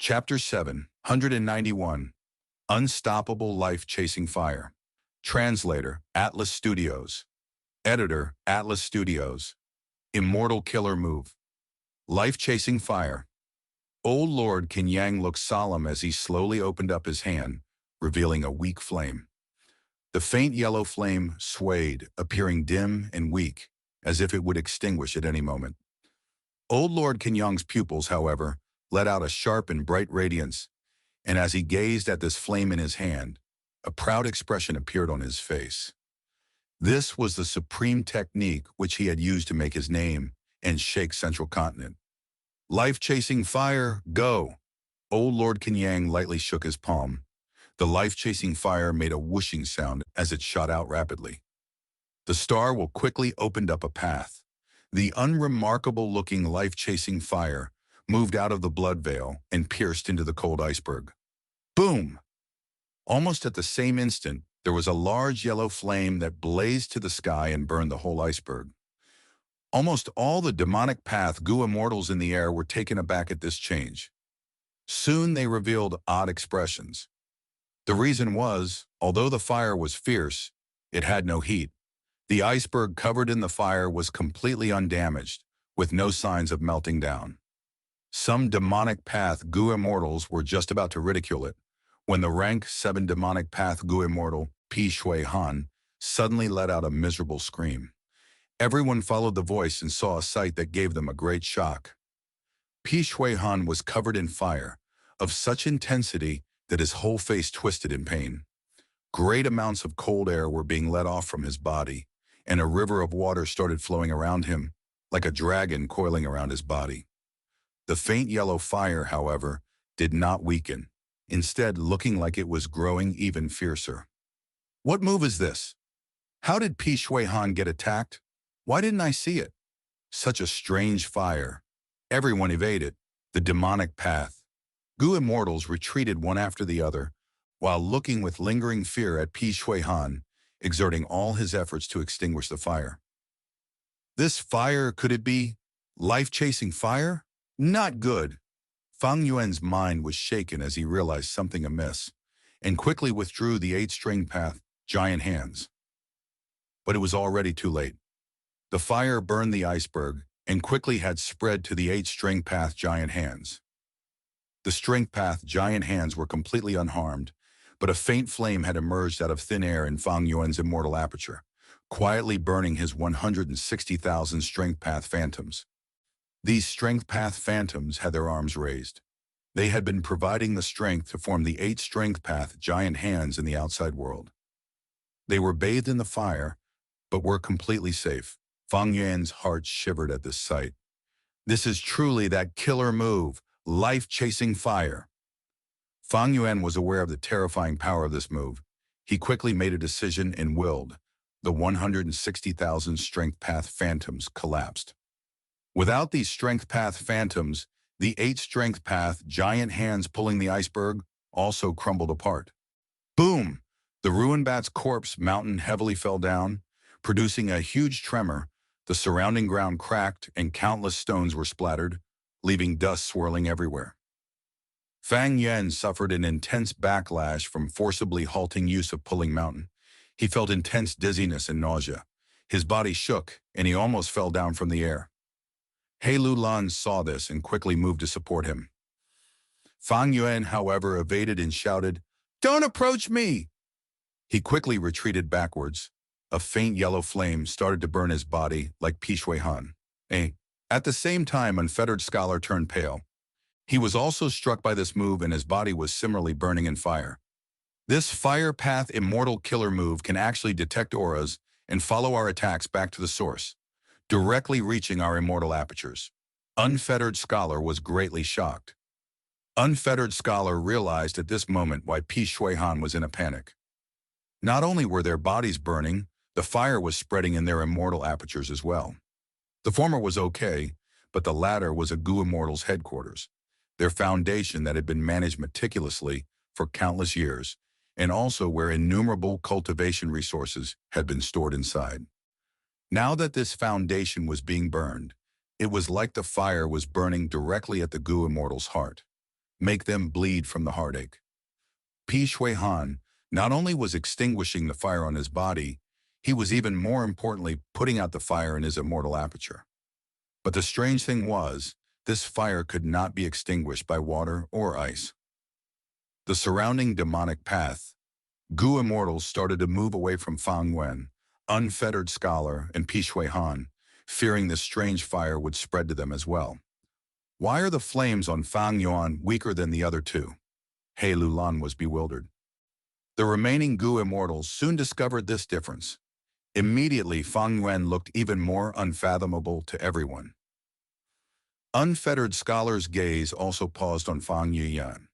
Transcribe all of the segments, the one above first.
Chapter 791. Unstoppable Life-Chasing Fire. Translator, Atlas Studios. Editor, Atlas Studios. Immortal Killer Move. Life-Chasing Fire. Old Lord Kenyang looked solemn as he slowly opened up his hand, revealing a weak flame. The faint yellow flame swayed, appearing dim and weak, as if it would extinguish at any moment. Old Lord Kenyang's pupils, however, let out a sharp and bright radiance, and as he gazed at this flame in his hand, a proud expression appeared on his face. This was the supreme technique which he had used to make his name and shake Central Continent. Life-chasing fire, go! Old Lord Kenyang lightly shook his palm. The life-chasing fire made a whooshing sound as it shot out rapidly. The star will quickly opened up a path. The unremarkable-looking life-chasing fire moved out of the blood veil and pierced into the cold iceberg. Boom! Almost at the same instant, there was a large yellow flame that blazed to the sky and burned the whole iceberg. Almost all the demonic path Gu immortals in the air were taken aback at this change. Soon they revealed odd expressions. The reason was, although the fire was fierce, it had no heat. The iceberg covered in the fire was completely undamaged, with no signs of melting down. Some demonic path Gu immortals were just about to ridicule it, when the rank 7 demonic path Gu immortal, Pi Shui Han, suddenly let out a miserable scream. Everyone followed the voice and saw a sight that gave them a great shock. Pi Shui Han was covered in fire, of such intensity that his whole face twisted in pain. Great amounts of cold air were being let off from his body, and a river of water started flowing around him, like a dragon coiling around his body. The faint yellow fire, however, did not weaken, instead looking like it was growing even fiercer. What move is this? How did Pi Shui Han get attacked? Why didn't I see it? Such a strange fire. Everyone evaded the demonic path. Gu immortals retreated one after the other, while looking with lingering fear at Pi Shui Han, exerting all his efforts to extinguish the fire. This fire, could it be life-chasing fire? Not good. Fang Yuan's mind was shaken as he realized something amiss, and quickly withdrew the 8-string path, giant hands. But it was already too late. The fire burned the iceberg and quickly had spread to the 8-string path, giant hands. The string path, giant hands were completely unharmed, but a faint flame had emerged out of thin air in Fang Yuan's immortal aperture, quietly burning his 160,000 strength path phantoms. These strength path phantoms had their arms raised. They had been providing the strength to form the 8 strength path giant hands in the outside world. They were bathed in the fire, but were completely safe. Fang Yuan's heart shivered at this sight. This is truly that killer move, life-chasing fire. Fang Yuan was aware of the terrifying power of this move. He quickly made a decision and willed. The 160,000 strength path phantoms collapsed. Without these strength path phantoms, the 8 strength path giant hands pulling the iceberg also crumbled apart. Boom! The ruined bat's corpse mountain heavily fell down, producing a huge tremor. The surrounding ground cracked and countless stones were splattered, leaving dust swirling everywhere. Fang Yuan suffered an intense backlash from forcibly halting use of pulling mountain. He felt intense dizziness and nausea. His body shook, and he almost fell down from the air. He Lulan saw this and quickly moved to support him. Fang Yuan, however, evaded and shouted, "Don't approach me!" He quickly retreated backwards. A faint yellow flame started to burn his body like Pi Shui Han. At the same time, Unfettered Scholar turned pale. He was also struck by this move, and his body was similarly burning in fire. This fire path immortal killer move can actually detect auras and follow our attacks back to the source, directly reaching our immortal apertures. Unfettered Scholar was greatly shocked. Unfettered Scholar realized at this moment why Pi Shui Han was in a panic. Not only were their bodies burning, the fire was spreading in their immortal apertures as well. The former was okay, but the latter was a Gu immortal's headquarters, their foundation that had been managed meticulously for countless years, and also where innumerable cultivation resources had been stored inside. Now that this foundation was being burned, it was like the fire was burning directly at the Gu immortal's heart. make them bleed from the heartache. Pi Shui Han not only was extinguishing the fire on his body, he was even more importantly putting out the fire in his immortal aperture. But the strange thing was, this fire could not be extinguished by water or ice. The surrounding demonic path, Gu immortals started to move away from Fang Yuan, unfettered scholar, and Pi Shui Han, fearing this strange fire would spread to them as well. Why are the flames on Fang Yuan weaker than the other two? He Lulan was bewildered. The remaining Gu immortals soon discovered this difference. Immediately, Fang Yuan looked even more unfathomable to everyone. Unfettered scholars' gaze also paused on Fang Yuan.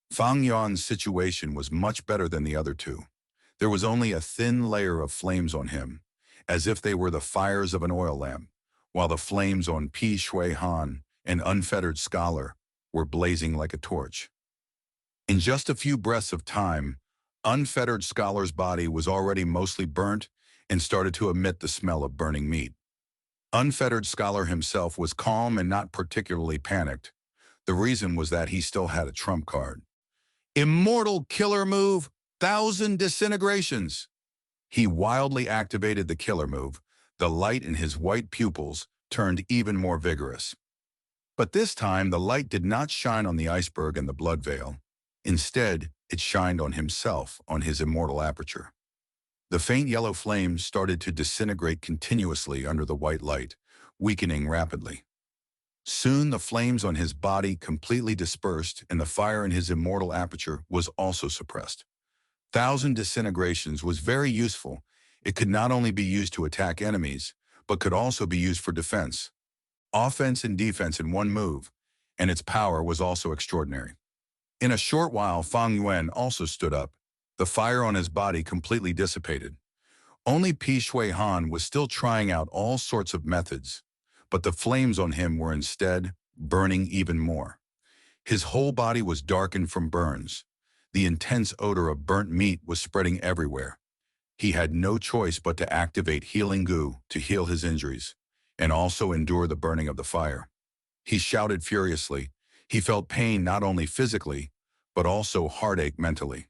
Fang Yuan's situation was much better than the other two. There was only a thin layer of flames on him, as if they were the fires of an oil lamp, while the flames on Pi Shui Han, an unfettered scholar, were blazing like a torch. In just a few breaths of time, unfettered scholar's body was already mostly burnt and started to emit the smell of burning meat. Unfettered scholar himself was calm and not particularly panicked. The reason was that he still had a trump card. Immortal killer move, 1,000 disintegrations. He wildly activated the killer move. The light in his white pupils turned even more vigorous. But this time, the light did not shine on the iceberg and the blood veil. Instead, it shined on himself, on his immortal aperture. The faint yellow flames started to disintegrate continuously under the white light, weakening rapidly. Soon the flames on his body completely dispersed and the fire in his immortal aperture was also suppressed. 1,000 disintegrations was very useful. It could not only be used to attack enemies, but could also be used for defense. Offense and defense in one move, and its power was also extraordinary. In a short while, Fang Yuan also stood up. The fire on his body completely dissipated. Only Pi Shui Han was still trying out all sorts of methods, but the flames on him were instead burning even more. His whole body was darkened from burns. The intense odor of burnt meat was spreading everywhere. He had no choice but to activate Healing Gu to heal his injuries, and also endure the burning of the fire. He shouted furiously. He felt pain not only physically, but also heartache mentally.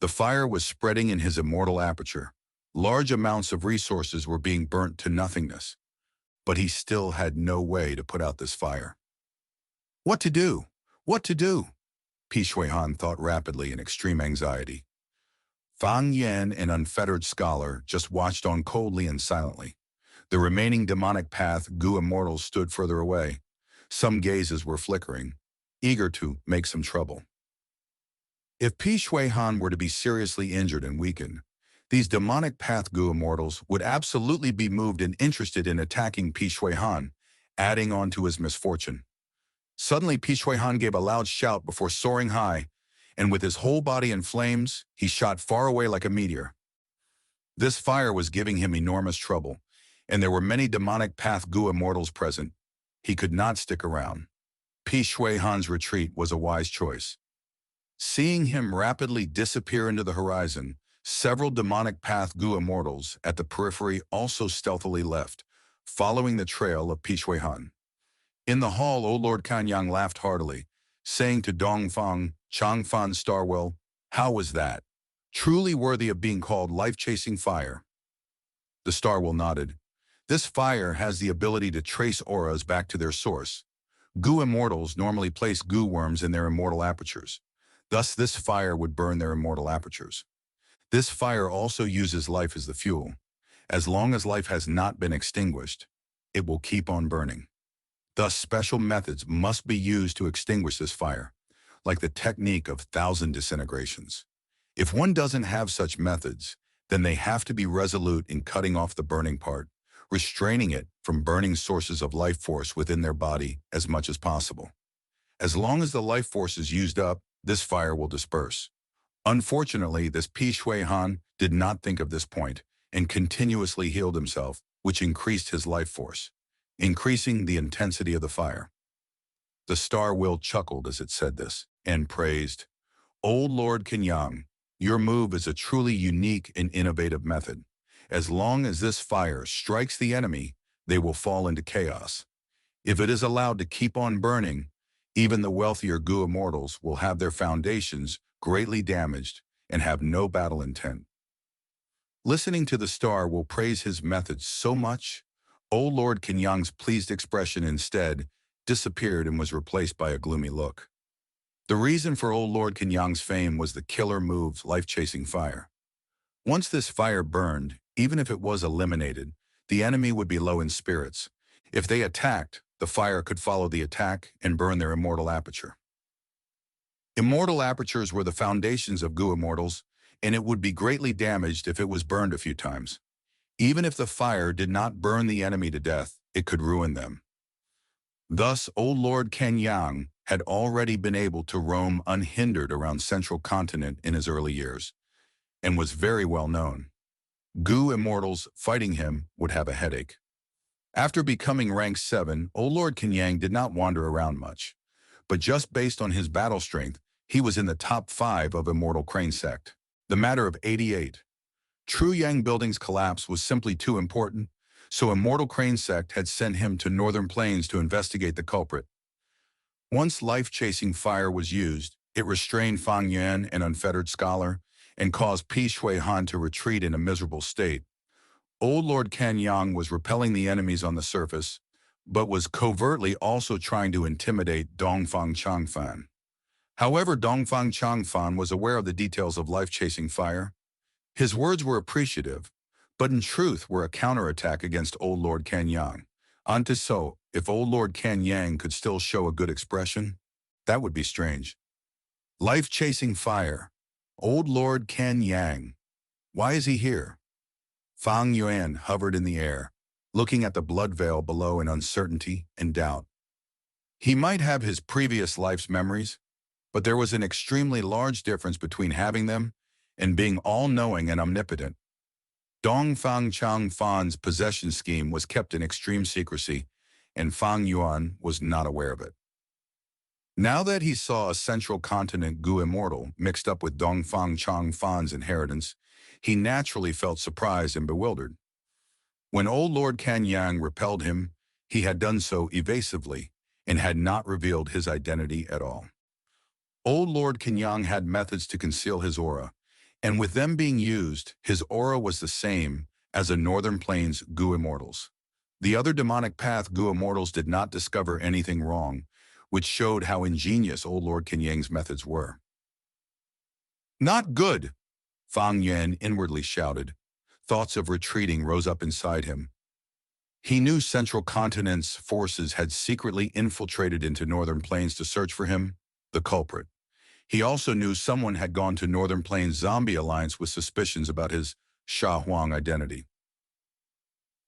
The fire was spreading in his immortal aperture. Large amounts of resources were being burnt to nothingness, but he still had no way to put out this fire. What to do? What to do? Pi Shui Han thought rapidly in extreme anxiety. Fang Yan, an unfettered scholar, just watched on coldly and silently. The remaining demonic path Gu immortals stood further away. Some gazes were flickering, eager to make some trouble. If Pi Shui Han were to be seriously injured and weakened, these demonic path Gu immortals would absolutely be moved and interested in attacking Pi Shui Han, adding on to his misfortune. Suddenly, Pi Shui Han gave a loud shout before soaring high, and with his whole body in flames, he shot far away like a meteor. This fire was giving him enormous trouble, and there were many demonic path Gu immortals present. He could not stick around. Pi Shui Han's retreat was a wise choice. Seeing him rapidly disappear into the horizon, several demonic path Gu immortals at the periphery also stealthily left, following the trail of Pi Shui Han. In the hall, old Lord Kanyang laughed heartily, saying to Dongfang, Changfan Starwell, "How was that? Truly worthy of being called life-chasing fire." The Starwell nodded. This fire has the ability to trace auras back to their source. Gu immortals normally place Gu worms in their immortal apertures. Thus, this fire would burn their immortal apertures. This fire also uses life as the fuel. As long as life has not been extinguished, it will keep on burning. Thus, special methods must be used to extinguish this fire, like the technique of 1,000 disintegrations. If one doesn't have such methods, then they have to be resolute in cutting off the burning part, restraining it from burning sources of life force within their body as much as possible. As long as the life force is used up, this fire will disperse. Unfortunately, this Pi Shui Han did not think of this point and continuously healed himself, which increased his life force, increasing the intensity of the fire. The Star Will chuckled as it said this and praised, "Old Lord Kenyang, your move is a truly unique and innovative method. As long as this fire strikes the enemy, they will fall into chaos. If it is allowed to keep on burning, Even the wealthier Gu immortals will have their foundations greatly damaged and have no battle intent. Listening to the star will praise his methods so much, old Lord Kenyang's pleased expression instead disappeared and was replaced by a gloomy look. The reason for old Lord Kenyang's fame was the killer move's life-chasing fire. Once this fire burned, even if it was eliminated, the enemy would be low in spirits. If they attacked, the fire could follow the attack and burn their immortal aperture. Immortal apertures were the foundations of Gu immortals, and it would be greatly damaged if it was burned a few times. Even if the fire did not burn the enemy to death, it could ruin them. Thus, old Lord Kenyang had already been able to roam unhindered around Central Continent in his early years, and was very well known. Gu immortals fighting him would have a headache. After becoming rank 7, old Lord Kenyang did not wander around much, but just based on his battle strength, he was in the top 5 of Immortal Crane Sect. The matter of 88. True Yang Building's collapse was simply too important, so Immortal Crane Sect had sent him to Northern Plains to investigate the culprit. Once life-chasing fire was used, it restrained Fang Yuan, an unfettered scholar, and caused Pi Shui Han to retreat in a miserable state. Old Lord Kenyang was repelling the enemies on the surface, but was covertly also trying to intimidate Dongfang Changfan. However, Dongfang Changfan was aware of the details of life-chasing fire. His words were appreciative, but in truth were a counterattack against old Lord Kenyang. Unto so, if old Lord Kenyang could still show a good expression, that would be strange. Life-chasing fire. Old Lord Kenyang. Why is he here? Fang Yuan hovered in the air, looking at the blood veil below in uncertainty and doubt. He might have his previous life's memories, but there was an extremely large difference between having them and being all-knowing and omnipotent. Dongfang Changfan's possession scheme was kept in extreme secrecy, and Fang Yuan was not aware of it. Now that he saw a Central Continent Gu immortal mixed up with Dongfang Changfan's inheritance, he naturally felt surprised and bewildered. When old Lord Kenyang repelled him, he had done so evasively and had not revealed his identity at all. Old Lord Kenyang had methods to conceal his aura, and with them being used, his aura was the same as a Northern Plains Gu immortals. The other demonic path Gu immortals did not discover anything wrong, which showed how ingenious old Lord Kenyang's methods were. Not good, Fang Yuan inwardly shouted. Thoughts of retreating rose up inside him. He knew Central Continent's forces had secretly infiltrated into Northern Plains to search for him, the culprit. He also knew someone had gone to Northern Plains Zombie Alliance with suspicions about his Sha Huang identity.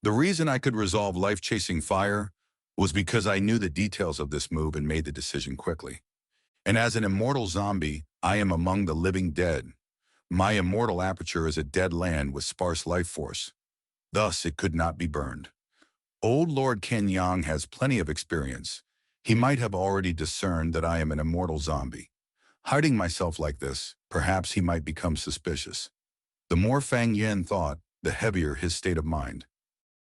The reason I could resolve life-chasing fire was because I knew the details of this move and made the decision quickly. And as an immortal zombie, I am among the living dead. My immortal aperture is a dead land with sparse life force. Thus, it could not be burned. Old Lord Kenyang has plenty of experience. He might have already discerned that I am an immortal zombie. Hiding myself like this, perhaps he might become suspicious. The more Fang Yuan thought, the heavier his state of mind.